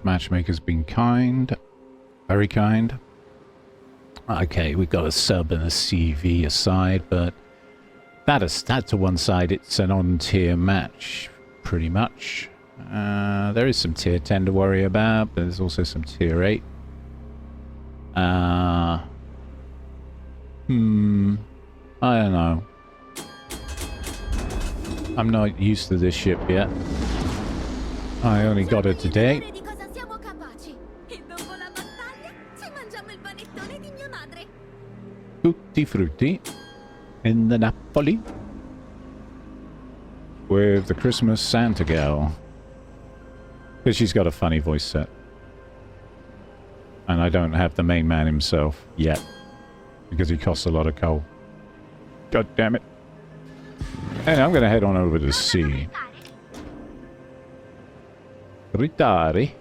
Matchmaker's been kind. Very kind. Okay, we've got a sub and a CV aside, but that's to one side. It's an on-tier match, pretty much. There is some tier 10 to worry about, but there's also some tier 8. I don't know. I'm not used to this ship yet. I only got it today. Tutti frutti in the Napoli with the Christmas Santa girl. Because she's got a funny voice set. And I don't have the main man himself yet. Because he costs a lot of coal. God damn it. And I'm going to head on over to sea. Ritari.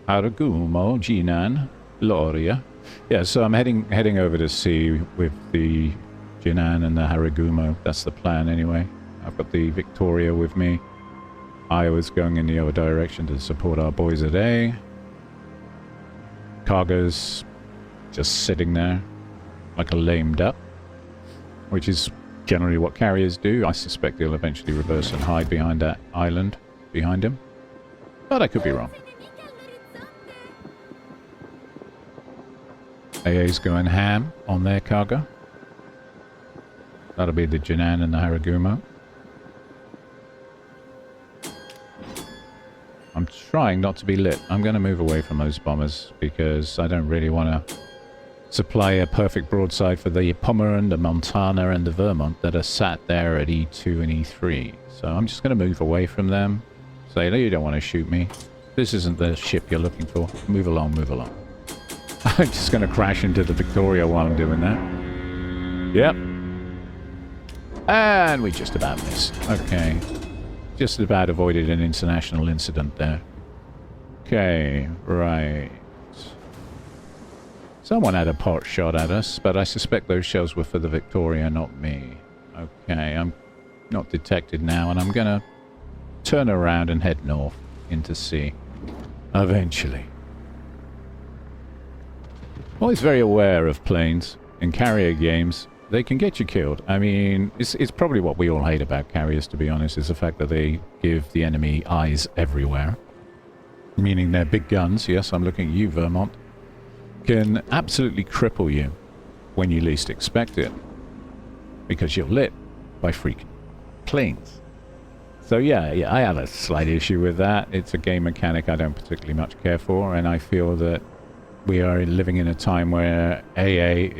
Aragumo, Jinan, Loria. Yeah, so I'm heading over to sea with the Jinan and the Haragumo. That's the plan anyway. I've got the Victoria with me. Iowa's going in the other direction to support our boys at A. Cargo's just sitting there like a lame duck, which is generally what carriers do. I suspect he'll eventually reverse and hide behind that island behind him. But I could be wrong. AA's going ham on their cargo. That'll be the Jinan and the Haragumo. I'm trying not to be lit. I'm going to move away from those bombers because I don't really want to supply a perfect broadside for the Pomeranian, the Montana, and the Vermont that are sat there at E2 and E3. So I'm just going to move away from them. Say, no, you don't want to shoot me. This isn't the ship you're looking for. Move along, move along. I'm just going to crash into the Victoria while I'm doing that. Yep. And we just about missed. Okay. Just about avoided an international incident there. Okay, right. Someone had a pot shot at us, but I suspect those shells were for the Victoria, not me. Okay, I'm not detected now, and I'm gonna turn around and head north into sea. Eventually. Always very aware of planes in carrier games. They can get you killed. I mean, it's probably what we all hate about carriers, to be honest, is the fact that they give the enemy eyes everywhere. Meaning their big guns, yes, I'm looking at you, Vermont, can absolutely cripple you when you least expect it. Because you're lit by freaking planes. So yeah, I have a slight issue with that. It's a game mechanic I don't particularly much care for, and I feel that we are living in a time where AA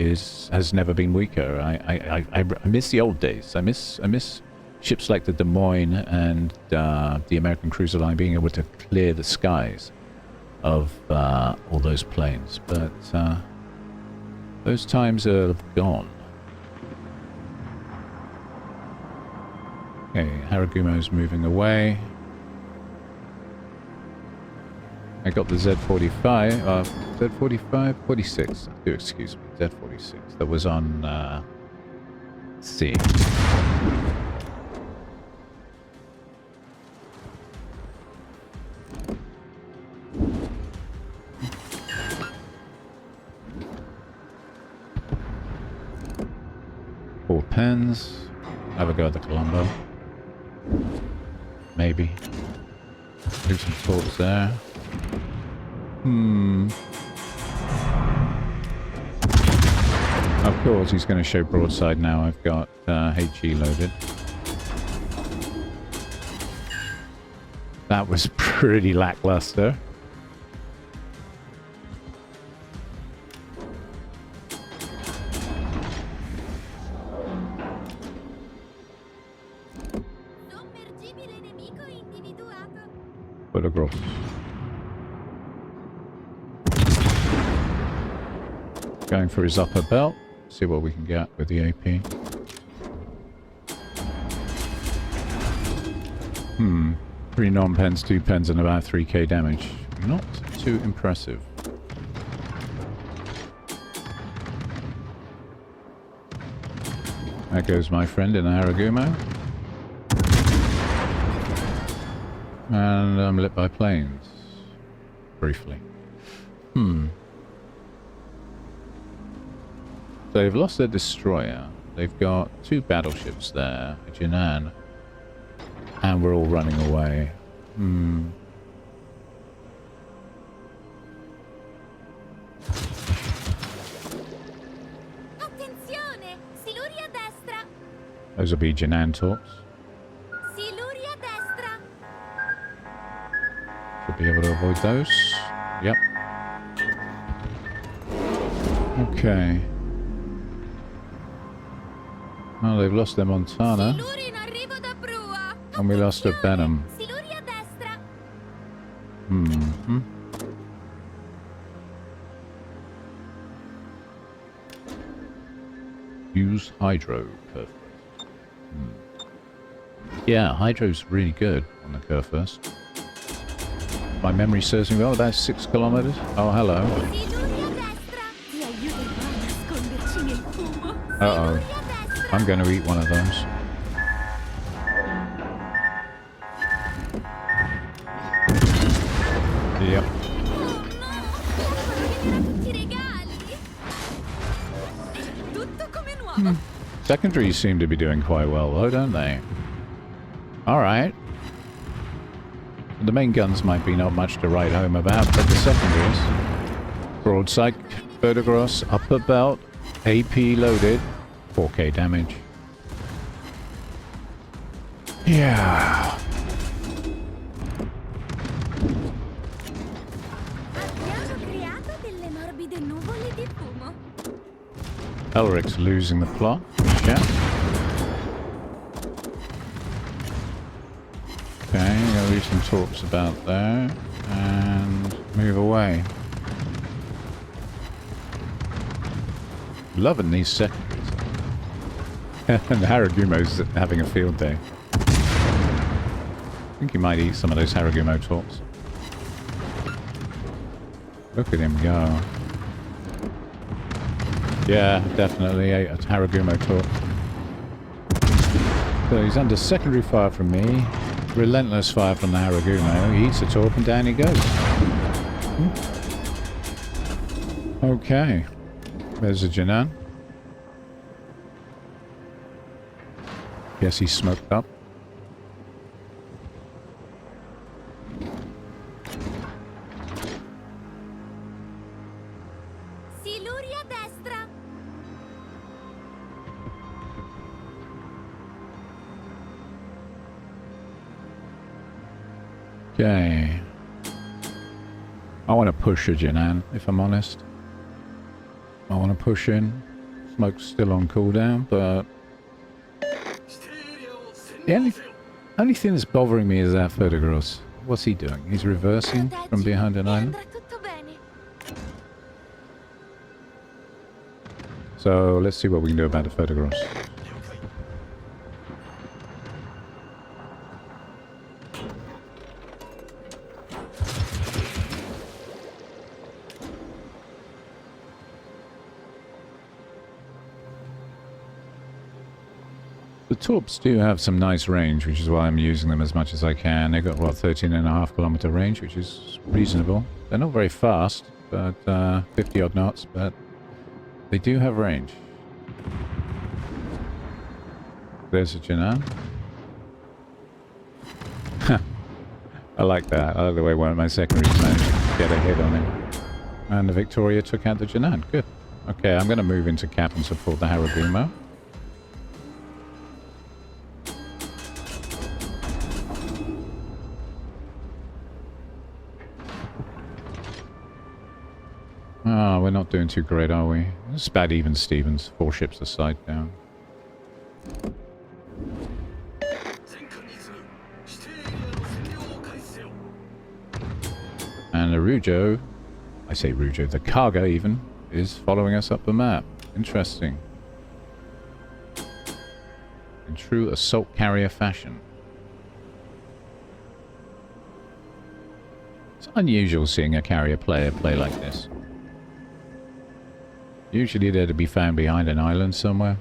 has never been weaker. I miss the old days. I miss ships like the Des Moines and the American Cruiser Line being able to clear the skies of all those planes. But those times are gone. Okay, Haragumo's moving away. I got the Z45, Z45? 46, do excuse me, Z46, that was on, C. Four pens, have a go at the Colombo. Maybe. Do some talks there. Of course, he's going to show broadside now. I've got HE loaded. That was pretty lackluster. Photograph. Going for his upper belt. See what we can get with the AP. 3 non-pens, 2 pens, and about 3k damage. Not too impressive. There goes my friend in a Haragumo. And I'm lit by planes. briefly. So they've lost their destroyer. They've got 2 battleships there, a Jinan, and we're all running away. Attenzione! Siluri a destra! Those will be Jinan torps. Siluri a destra! Should be able to avoid those. Yep. Okay. Oh, they've lost their Montana. Siluri in arrivo da prua! And we lost a Benham. Siluri a destra! Use Hydro curve first. Yeah, Hydro's really good on the curve first. My memory serves me well, about 6 kilometers. Oh, hello. Siluri a destra! Ti aiuterò a nasconderci nel fumo! Uh-oh. Siluri a destra! I'm going to eat one of those. Yep. Oh no! Devono tutti i regali! Tutto come nuovo! Secondaries seem to be doing quite well, though, don't they? Alright. The main guns might be not much to write home about, but the secondaries. Broadside, Verdigris, upper belt, AP loaded, 4k damage. Yeah. Abbiamo creato delle morbide nuvole di fumo! Elric's losing the plot. Yeah. Okay, gonna leave some torps about there and move away. Loving these secondaries. And Haragumo's having a field day. I think he might eat some of those Haragumo torps. Look at him go. Yeah, definitely ate a Haragumo torp. So he's under secondary fire from me. Relentless fire from the Haragumo. He eats a torp and down he goes. Okay. There's a Jinan. Guess he's smoked up. Siluri a destra! Okay. I want to push a Jinan, if I'm honest. I want to push in. Smoke's still on cooldown, but... The only thing that's bothering me is that Verdigris. What's he doing? He's reversing from behind an island. Andrà tutto bene! So, let's see what we can do about the Verdigris. The torps do have some nice range, which is why I'm using them as much as I can. They've got, what, 13.5 kilometer range, which is reasonable. They're not very fast, but 50 odd knots, but they do have range. There's a Jinan. I like that. I like the way one of my secondaries managed to get a hit on him. And the Victoria took out the Jinan. Good. Okay, I'm going to move into cap and support the Haragumo. Ah, we're not doing too great, are we? It's about even Stevens. 4 ships aside down. And the Rujo, I say Rujo, the Kaga even, is following us up the map. Interesting. In true assault carrier fashion. It's unusual seeing a carrier player play like this. Usually they're to be found behind an island somewhere.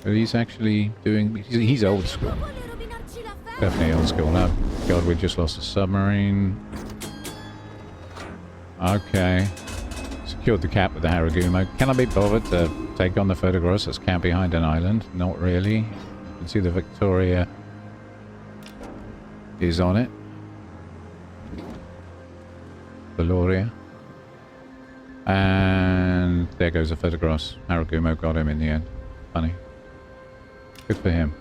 But he's actually doing... He's old school. Definitely old school. Oh, God, we just lost a submarine. Okay. Secured the cap with the Haragumo. Can I be bothered to take on the Photogross that's camped behind an island? Not really. You can see the Victoria is on it. Valoria. And there goes the Photogross. Haragumo got him in the end. Funny. Good for him.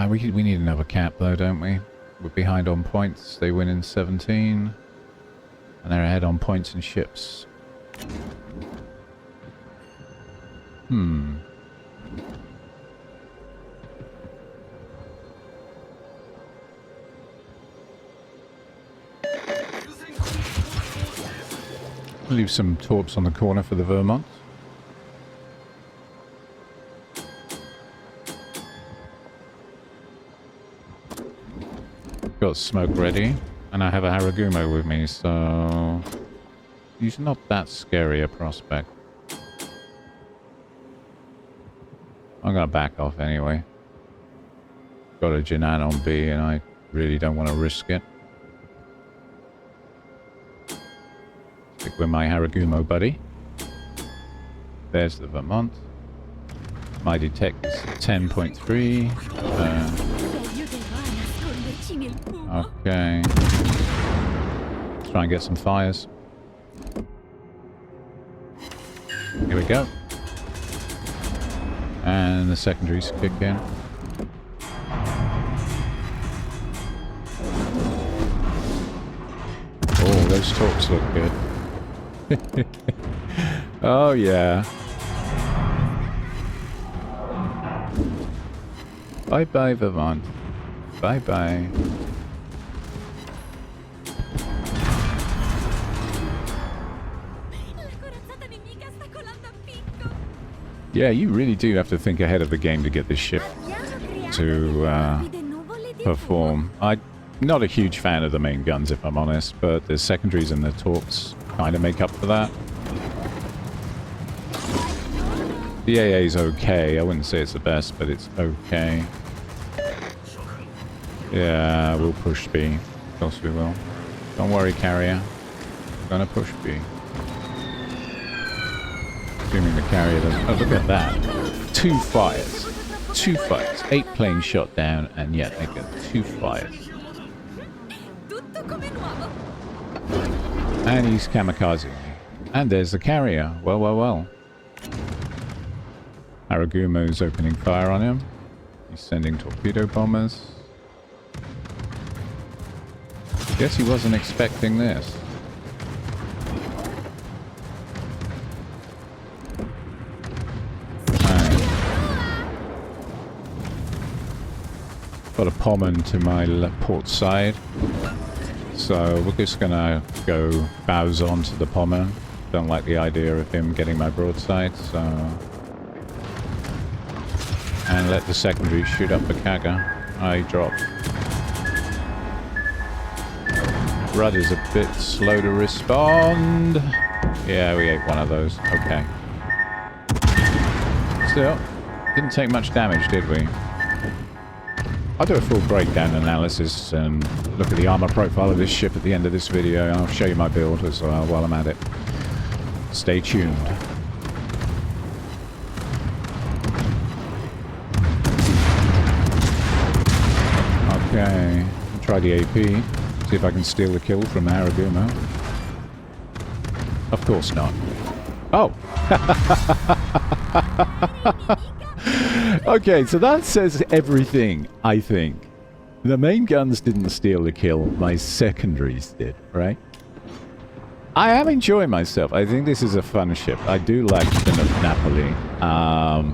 We need another cap though, don't we? We're behind on points. They win in 17. And they're ahead on points and ships. Leave some torps on the corner for the Vermont. Got smoke ready, and I have a Haragumo with me, so he's not that scary a prospect. I'm gonna back off anyway. Got a Jinan on B, and I really don't want to risk it. Stick with my Haragumo buddy. There's the Vermont. My detect is 10.3. Okay. Try and get some fires. Here we go. And the secondaries kick in. Oh, those torps look good. Oh, yeah. Bye-bye, Vermont. Bye-bye. Yeah, you really do have to think ahead of the game to get this ship to perform. I'm not a huge fan of the main guns, if I'm honest, but the secondaries and the torps kind of make up for that. The AA is okay. I wouldn't say it's the best, but it's okay. Yeah, we'll push B. Of course we will. Don't worry, carrier. We're gonna push B. Assuming the carrier doesn't... Oh, look at that. 2 fires. 2 fires. 8 planes shot down, and yet they get 2 fires. And he's kamikaze. And there's the carrier. Well, well, well. Haragumo's opening fire on him. He's sending torpedo bombers. Guess he wasn't expecting this. Got a pommen to my port side, so we're just gonna go bows on to the pommen. Don't like the idea of him getting my broadside, so... And let the secondary shoot up the Kaga. I dropped. Rudder's a bit slow to respond. Yeah, we ate one of those. Okay. Still, didn't take much damage, did we? I'll do a full breakdown analysis and look at the armor profile of this ship at the end of this video. I'll show you my build as well while I'm at it. Stay tuned. Okay, I'll try the AP. See if I can steal the kill from Haragumo. Of course not. Oh! Okay, so that says everything, I think. The main guns didn't steal the kill, my secondaries did, right? I am enjoying myself. I think this is a fun ship. I do like the Napoli.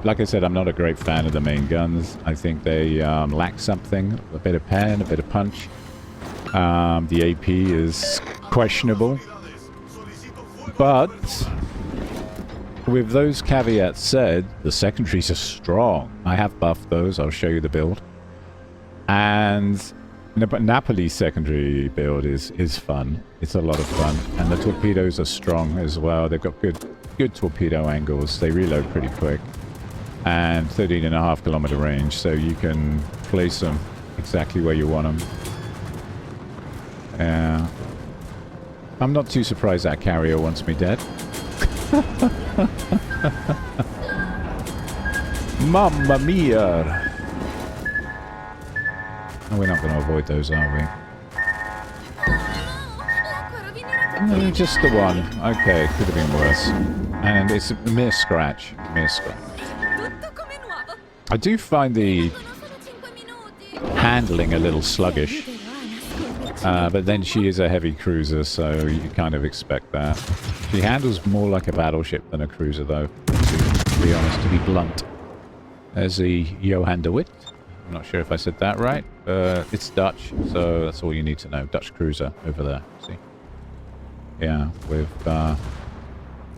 Like I said, I'm not a great fan of the main guns. I think they lack something, a bit of pen, a bit of punch. The AP is questionable. But with those caveats said, the secondaries are strong. I have buffed those. I'll show you the build. And Napoli's secondary build is fun. It's a lot of fun. And the torpedoes are strong as well. They've got good torpedo angles. They reload pretty quick. And 13.5 kilometer range, so you can place them exactly where you want them. Yeah. I'm not too surprised that carrier wants me dead. Mamma mia! Oh, we're not going to avoid those, are we? Just the one. Okay, could have been worse. And it's a mere scratch. Mere scratch. I do find the handling a little sluggish. But then she is a heavy cruiser, so you kind of expect that. She handles more like a battleship than a cruiser, though, to be honest, to be blunt. There's the Johan de Witt. I'm not sure if I said that right. It's Dutch, so that's all you need to know. Dutch cruiser over there, see? Yeah, with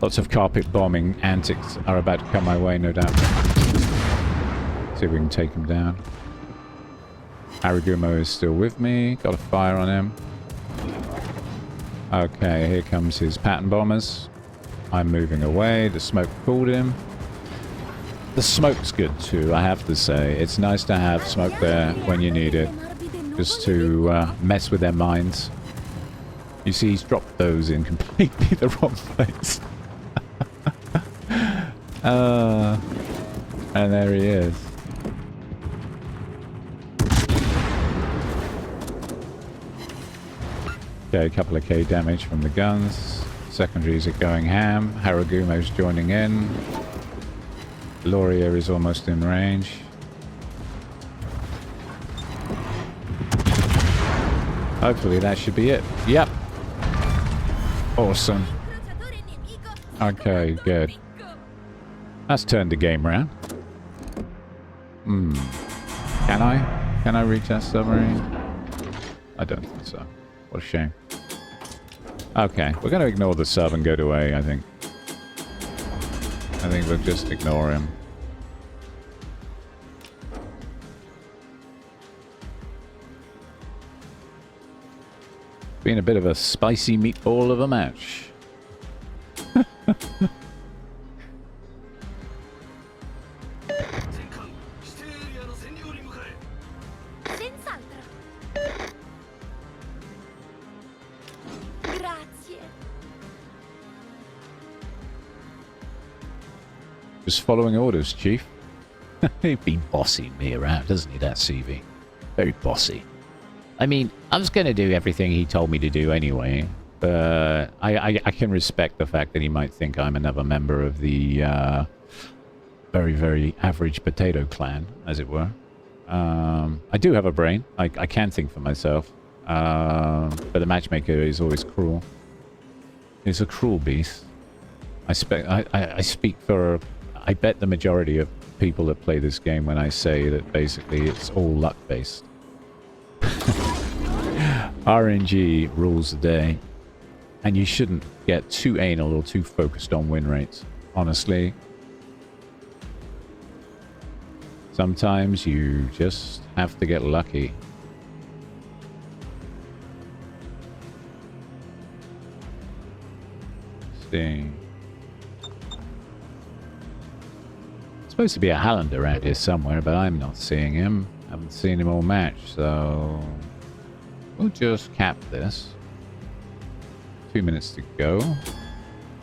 lots of carpet bombing antics are about to come my way, no doubt. See if we can take him down. Aragumo is still with me. Got a fire on him. Okay, here comes his pattern bombers. I'm moving away. The smoke pulled him. The smoke's good too, I have to say. It's nice to have smoke there when you need it. Just to mess with their minds. You see, he's dropped those in completely the wrong place. And there he is. Okay, a couple of K damage from the guns. Secondaries are going ham. Haragumo's joining in. Loria is almost in range. Hopefully that should be it. Yep. Awesome. Okay, good. That's turned the game around. Can I? Can I reach that submarine? I don't think so. What a shame. Okay, we're going to ignore the sub and go to A, I think. I think we'll just ignore him. Been a bit of a spicy meatball of a match. Just following orders, Chief. He's been bossing me around, doesn't he, that CV? Very bossy. I mean, I was going to do everything he told me to do anyway, but I can respect the fact that he might think I'm another member of the very, very average potato clan, as it were. I do have a brain. I can think for myself, but the matchmaker is always cruel. He's a cruel beast. I speak for... I bet the majority of people that play this game when I say that basically it's all luck-based. RNG rules the day. And you shouldn't get too anal or too focused on win rates, honestly. Sometimes you just have to get lucky. Let's see. Supposed to be a Halland around here somewhere, but I'm not seeing him. Haven't seen him all match, so we'll just cap this. 2 minutes to go.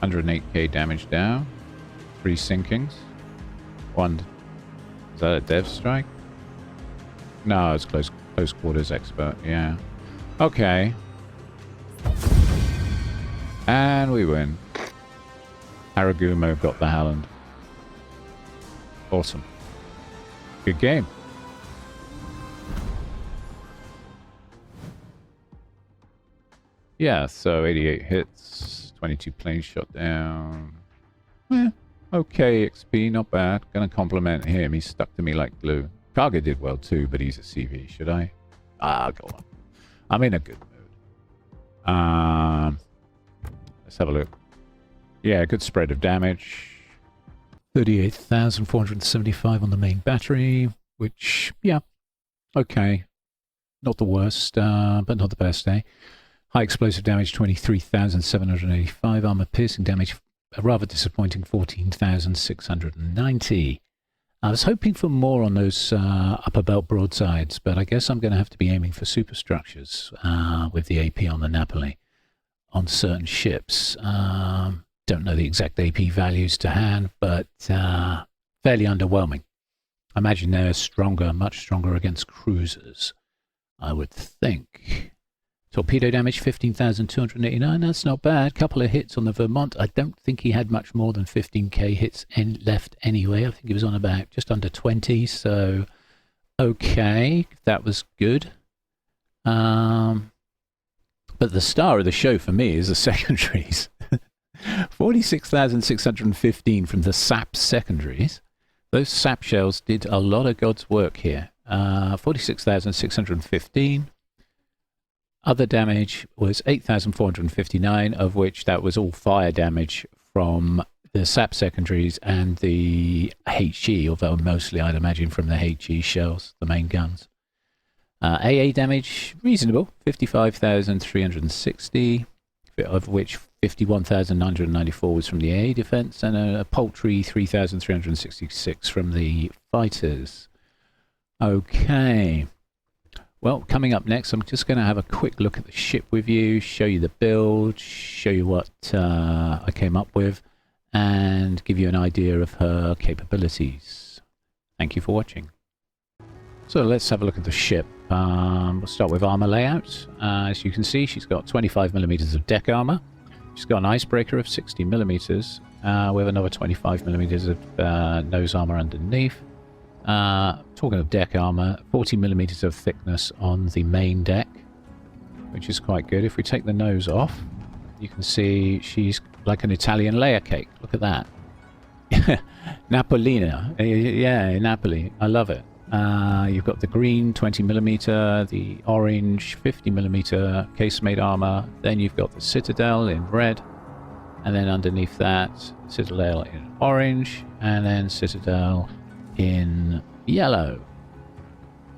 108k damage down. 3 sinkings. 1. Is that a dev strike? No, it's close quarters expert. Yeah. Okay. And we win. Haragumo got the Halland. Awesome. Good game. Yeah, so 88 hits, 22 planes shot down. Okay, XP, not bad. Gonna compliment him. He stuck to me like glue. Kaga did well too, but he's a CV. Should I? Go on. I'm in a good mood. Let's have a look. Yeah, good spread of damage. 38,475 on the main battery, which, yeah, okay. Not the worst, but not the best, eh? High explosive damage, 23,785. Armor piercing damage, a rather disappointing 14,690. I was hoping for more on those upper belt broadsides, but I guess I'm going to have to be aiming for superstructures with the AP on the Napoli on certain ships. Don't know the exact AP values to hand, but fairly underwhelming. I imagine they're stronger, much stronger against cruisers, I would think. Torpedo damage, 15,289. That's not bad. Couple of hits on the Vermont. I don't think he had much more than 15k hits left anyway. I think he was on about just under 20. So, okay, that was good. But the star of the show for me is the secondaries. 46,615 from the SAP secondaries. Those SAP shells did a lot of God's work here. 46,615. Other damage was 8,459, of which that was all fire damage from the SAP secondaries and the HE, although mostly I'd imagine from the HE shells, the main guns. AA damage, reasonable, 55,360, of which 51,994 was from the AA defense, and a paltry 3,366 from the fighters. Okay. Well, coming up next, I'm just going to have a quick look at the ship with you, show you the build, show you what I came up with, and give you an idea of her capabilities. Thank you for watching. So let's have a look at the ship. We'll start with armor layout. As you can see, she's got 25mm of deck armor. She's got an icebreaker of 60mm with another 25mm of nose armor underneath. Talking of deck armor, 40mm of thickness on the main deck, which is quite good. If we take the nose off, you can see she's like an Italian layer cake. Look at that. Napolina. Yeah, Napoli. I love it. You've got the green 20mm, the orange 50mm casemate armor. Then you've got the Citadel in red. And then underneath that, Citadel in orange. And then Citadel in yellow.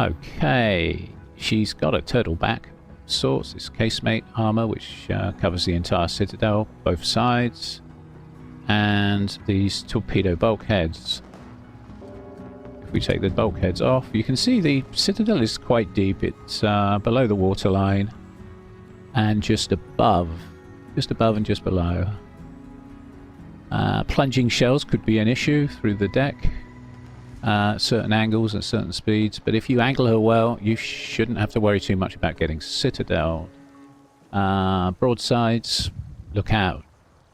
Okay, she's got a turtle back sorts. It's casemate armor, which covers the entire Citadel, both sides, and these torpedo bulkheads. If we take the bulkheads off, you can see the Citadel is quite deep. It's below the waterline and just above and just below. Plunging shells could be an issue through the deck. Certain angles and certain speeds, but if you angle her well, you shouldn't have to worry too much about getting Citadel. Broadsides, look out.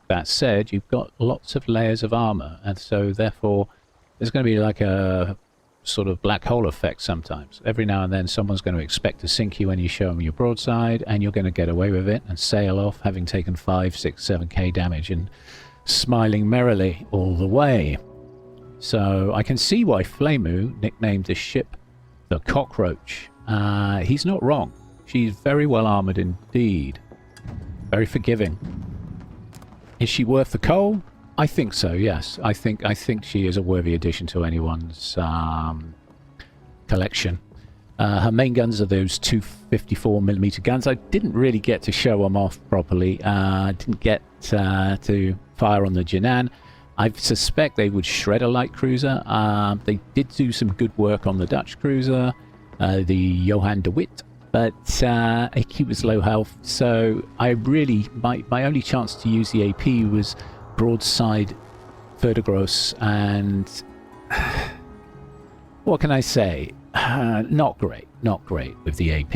That said, you've got lots of layers of armor, and so therefore there's going to be like a sort of black hole effect sometimes. Every now and then someone's going to expect to sink you when you show them your broadside, and you're going to get away with it and sail off having taken 5, 6, 7k damage and smiling merrily all the way. So I can see why Flemu nicknamed this ship the Cockroach. He's not wrong. She's very well armored indeed. Very forgiving. Is she worth the coal? I think so, yes. I think she is a worthy addition to anyone's collection. Her main guns are those 254mm guns. I didn't really get to show them off properly. Didn't get to fire on the Jinan. I suspect they would shred a light cruiser. They did do some good work on the Dutch cruiser, the Johan de Witt, but he was low health, so I really, my only chance to use the AP was broadside Verdigros, and what can I say? Not great with the AP.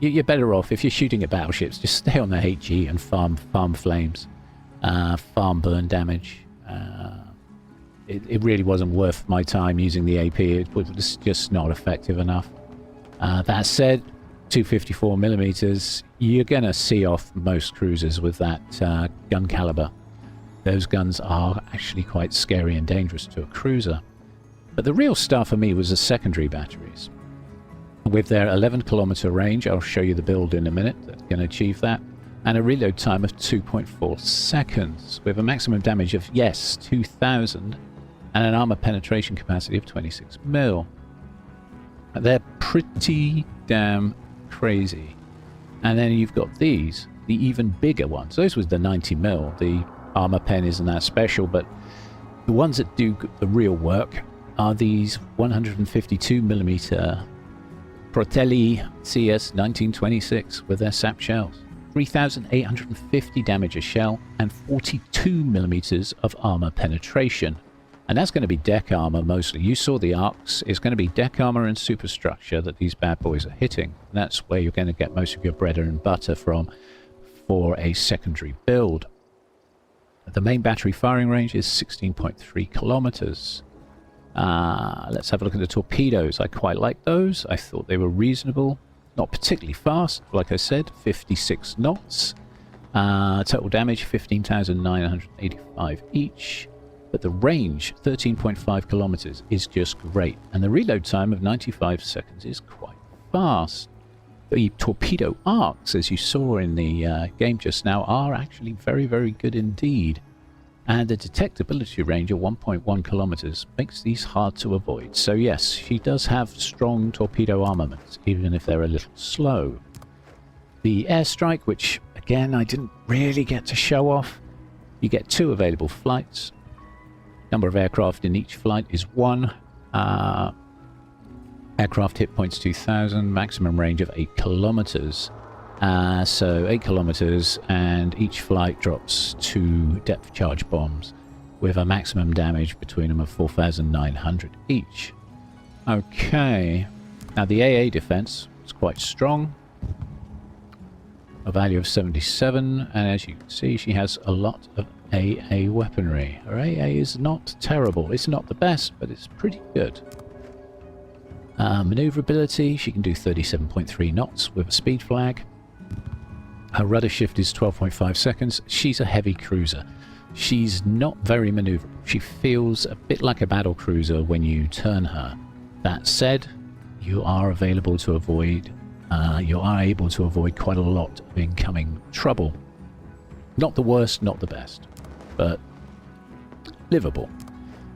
You're better off, if you're shooting at battleships, just stay on the HE and farm flames, farm burn damage. It really wasn't worth my time using the AP. It was just not effective enough. That said, 254mm, you're going to see off most cruisers with that gun caliber. Those guns are actually quite scary and dangerous to a cruiser. But the real star for me was the secondary batteries. With their 11km range, I'll show you the build in a minute that can achieve that, and a reload time of 2.4 seconds, with a maximum damage of, yes, 2,000, and an armor penetration capacity of 26 mil. They're pretty damn crazy. And then you've got these, the even bigger ones. Those was the 90 mil. The armor pen isn't that special, but the ones that do the real work are these 152mm Protelli CS 1926 with their sap shells. 3,850 damage a shell and 42mm of armor penetration. And that's going to be deck armor mostly. You saw the arcs. It's going to be deck armor and superstructure that these bad boys are hitting. And that's where you're going to get most of your bread and butter from for a secondary build. The main battery firing range is 16.3 kilometers. Let's have a look at the torpedoes. I quite like those. I thought they were reasonable. Not particularly fast, like I said, 56 knots. Total damage, 15,985 each. But the range, 13.5 kilometers, is just great. And the reload time of 95 seconds is quite fast. The torpedo arcs, as you saw in the game just now, are actually very, very good indeed. And the detectability range of 1.1 kilometers makes these hard to avoid. So yes, she does have strong torpedo armaments, even if they're a little slow. The airstrike, which again I didn't really get to show off, you get 2 available flights. Number of aircraft in each flight is 1. Aircraft hit points 2,000, maximum range of 8 kilometers. So 8 kilometers, and each flight drops 2 depth charge bombs with a maximum damage between them of 4,900 each. Okay, now the AA defense is quite strong, a value of 77, and as you can see, she has a lot of AA weaponry. Her AA is not terrible. It's not the best, but it's pretty good. Maneuverability, she can do 37.3 knots with a speed flag. Her rudder shift is 12.5 seconds. She's a heavy cruiser. She's not very maneuverable. She feels a bit like a battle cruiser when you turn her. That said, you are able to avoid quite a lot of incoming trouble. Not the worst, not the best, but livable.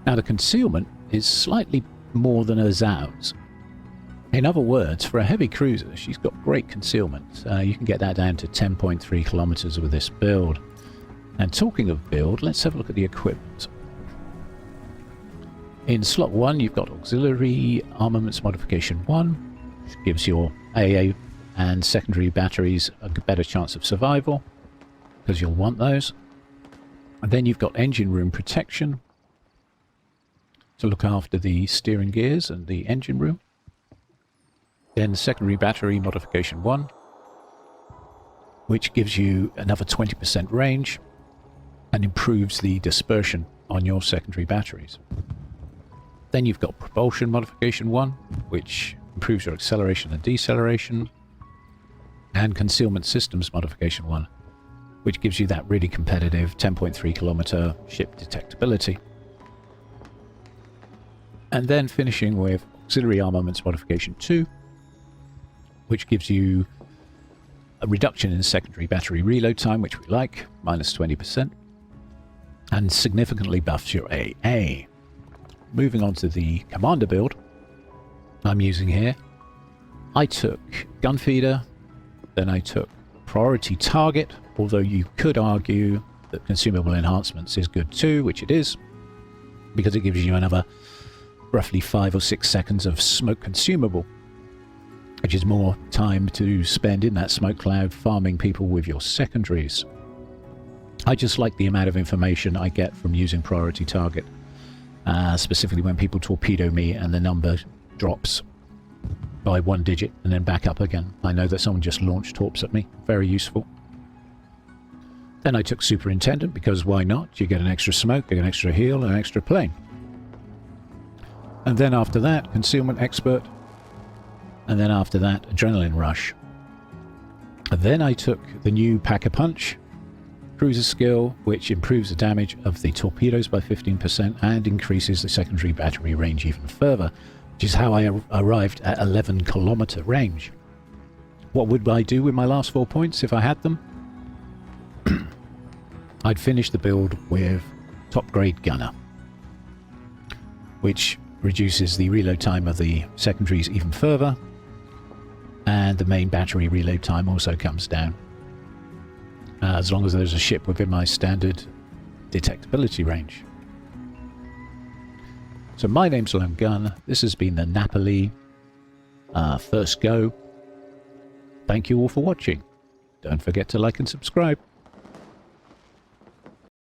Now the concealment is slightly more than a Zhao's. In other words, for a heavy cruiser, she's got great concealment. You can get that down to 10.3 kilometers with this build. And talking of build, let's have a look at the equipment. In slot 1, you've got Auxiliary Armaments Modification 1, which gives your AA and secondary batteries a better chance of survival, because you'll want those. And then you've got Engine Room Protection to look after the steering gears and the engine room. Then Secondary Battery Modification 1, which gives you another 20% range and improves the dispersion on your secondary batteries. Then you've got Propulsion Modification 1, which improves your acceleration and deceleration, and Concealment Systems Modification 1, which gives you that really competitive 10.3 kilometer ship detectability. And then finishing with Auxiliary Armaments Modification 2, which gives you a reduction in secondary battery reload time, which we like, minus 20%, and significantly buffs your AA. Moving on to the commander build I'm using here, I took Gunfeeder, then I took Priority Target, although you could argue that Consumable Enhancements is good too, which it is, because it gives you another roughly 5 or 6 seconds of smoke consumable, which is more time to spend in that smoke cloud farming people with your secondaries. I just like the amount of information I get from using Priority Target, specifically when people torpedo me and the number drops by 1 digit and then back up again. I know that someone just launched torps at me. Very useful. Then I took Superintendent, because why not? You get an extra smoke, an extra heal, and an extra plane. And then after that, Concealment Expert. And then after that, Adrenaline Rush. And then I took the new Pack-a-Punch Cruiser skill, which improves the damage of the torpedoes by 15% and increases the secondary battery range even further, which is how I arrived at 11 kilometer range. What would I do with my last 4 points if I had them? I'd finish the build with Top Grade Gunner, which reduces the reload time of the secondaries even further, and the main battery reload time also comes down, as long as there's a ship within my standard detectability range. So my name's Lone Gun. This has been the Napoli first go. Thank you all for watching. Don't forget to like and subscribe.